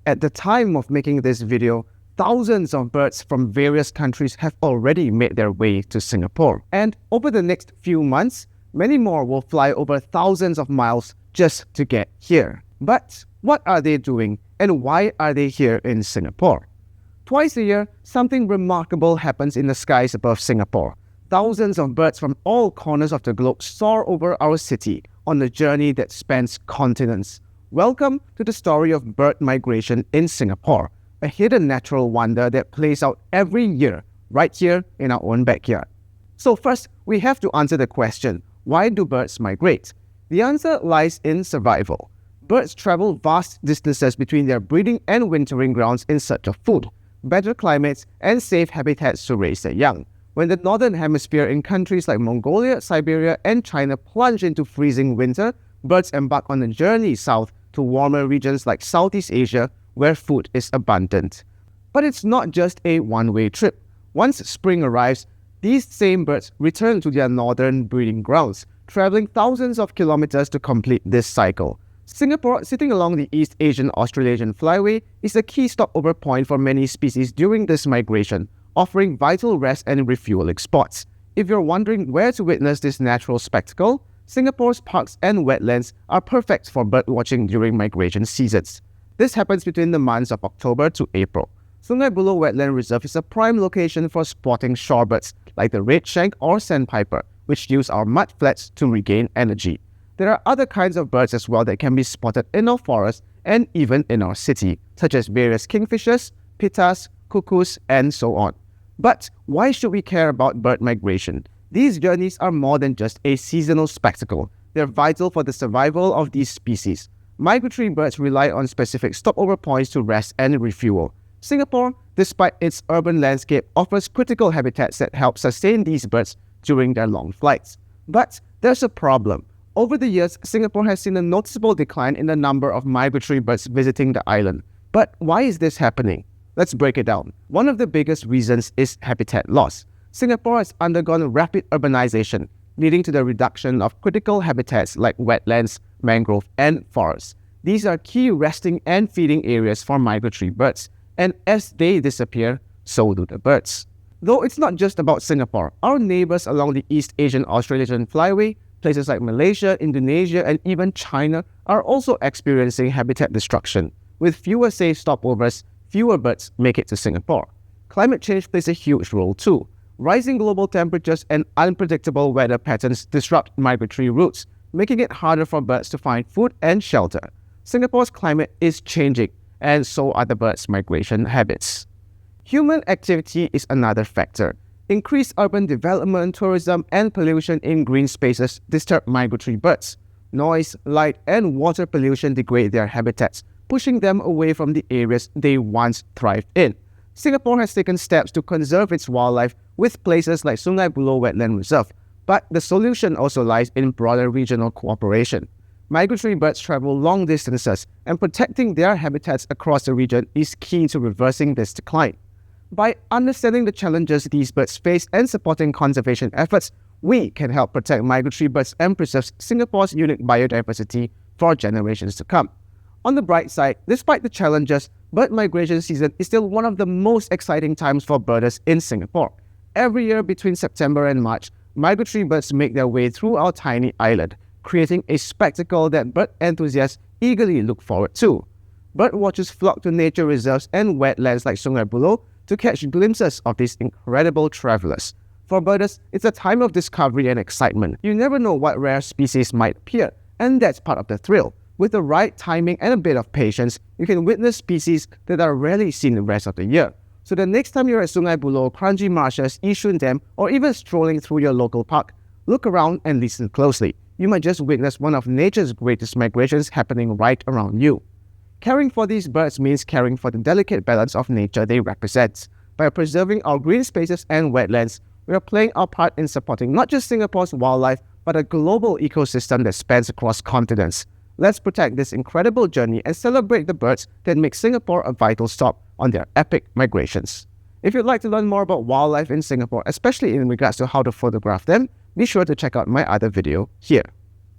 At the time of making this video, thousands of birds from various countries have already made their way to Singapore. And over the next few months, many more will fly over thousands of miles just to get here. But what are they doing and why are they here in Singapore? Twice a year, something remarkable happens in the skies above Singapore. Thousands of birds from all corners of the globe soar over our city on a journey that spans continents. Welcome to the story of bird migration in Singapore, a hidden natural wonder that plays out every year right here in our own backyard. So first, we have to answer the question, why do birds migrate? The answer lies in survival. Birds travel vast distances between their breeding and wintering grounds in search of food, better climates, and safe habitats to raise their young. When the northern hemisphere in countries like Mongolia, Siberia, and China plunge into freezing winter, birds embark on a journey south to warmer regions like Southeast Asia, where food is abundant. But it's not just a one-way trip. Once spring arrives, these same birds return to their northern breeding grounds, traveling thousands of kilometers to complete this cycle. Singapore, sitting along the East Asian-Australasian Flyway, is a key stopover point for many species during this migration, offering vital rest and refueling spots. If you're wondering where to witness this natural spectacle, Singapore's parks and wetlands are perfect for birdwatching during migration seasons. This happens between the months of October to April. Sungai Buloh Wetland Reserve is a prime location for spotting shorebirds like the red shank or sandpiper, which use our mud flats to regain energy. There are other kinds of birds as well that can be spotted in our forest and even in our city, such as various kingfishers, pittas, cuckoos, and so on. But why should we care about bird migration? These journeys are more than just a seasonal spectacle. They're vital for the survival of these species. Migratory birds rely on specific stopover points to rest and refuel. Singapore, despite its urban landscape, offers critical habitats that help sustain these birds during their long flights. But there's a problem. Over the years, Singapore has seen a noticeable decline in the number of migratory birds visiting the island. But why is this happening? Let's break it down. One of the biggest reasons is habitat loss. Singapore has undergone rapid urbanization, leading to the reduction of critical habitats like wetlands, mangrove, and forests. These are key resting and feeding areas for migratory birds, and as they disappear, so do the birds. Though it's not just about Singapore, our neighbors along the East Asian-Australasian Flyway, places like Malaysia, Indonesia, and even China are also experiencing habitat destruction. With fewer safe stopovers, fewer birds make it to Singapore. Climate change plays a huge role too. Rising global temperatures and unpredictable weather patterns disrupt migratory routes, making it harder for birds to find food and shelter. Singapore's climate is changing, and so are the birds' migration habits. Human activity is another factor. Increased urban development, tourism, and pollution in green spaces disturb migratory birds. Noise, light, and water pollution degrade their habitats, pushing them away from the areas they once thrived in. Singapore has taken steps to conserve its wildlife with places like Sungai Buloh Wetland Reserve, but the solution also lies in broader regional cooperation. Migratory birds travel long distances, and protecting their habitats across the region is key to reversing this decline. By understanding the challenges these birds face and supporting conservation efforts, we can help protect migratory birds and preserve Singapore's unique biodiversity for generations to come. On the bright side, despite the challenges, bird migration season is still one of the most exciting times for birders in Singapore. Every year between September and March, migratory birds make their way through our tiny island, creating a spectacle that bird enthusiasts eagerly look forward to. Bird watchers flock to nature reserves and wetlands like Sungai Buloh to catch glimpses of these incredible travelers. For birders, it's a time of discovery and excitement. You never know what rare species might appear, and that's part of the thrill. With the right timing and a bit of patience, you can witness species that are rarely seen the rest of the year. So the next time you're at Sungai Buloh, Kranji Marshes, Yishun Dam, or even strolling through your local park, look around and listen closely. You might just witness one of nature's greatest migrations happening right around you. Caring for these birds means caring for the delicate balance of nature they represent. By preserving our green spaces and wetlands, we are playing our part in supporting not just Singapore's wildlife, but a global ecosystem that spans across continents. Let's protect this incredible journey and celebrate the birds that make Singapore a vital stop on their epic migrations. If you'd like to learn more about wildlife in Singapore, especially in regards to how to photograph them, be sure to check out my other video here.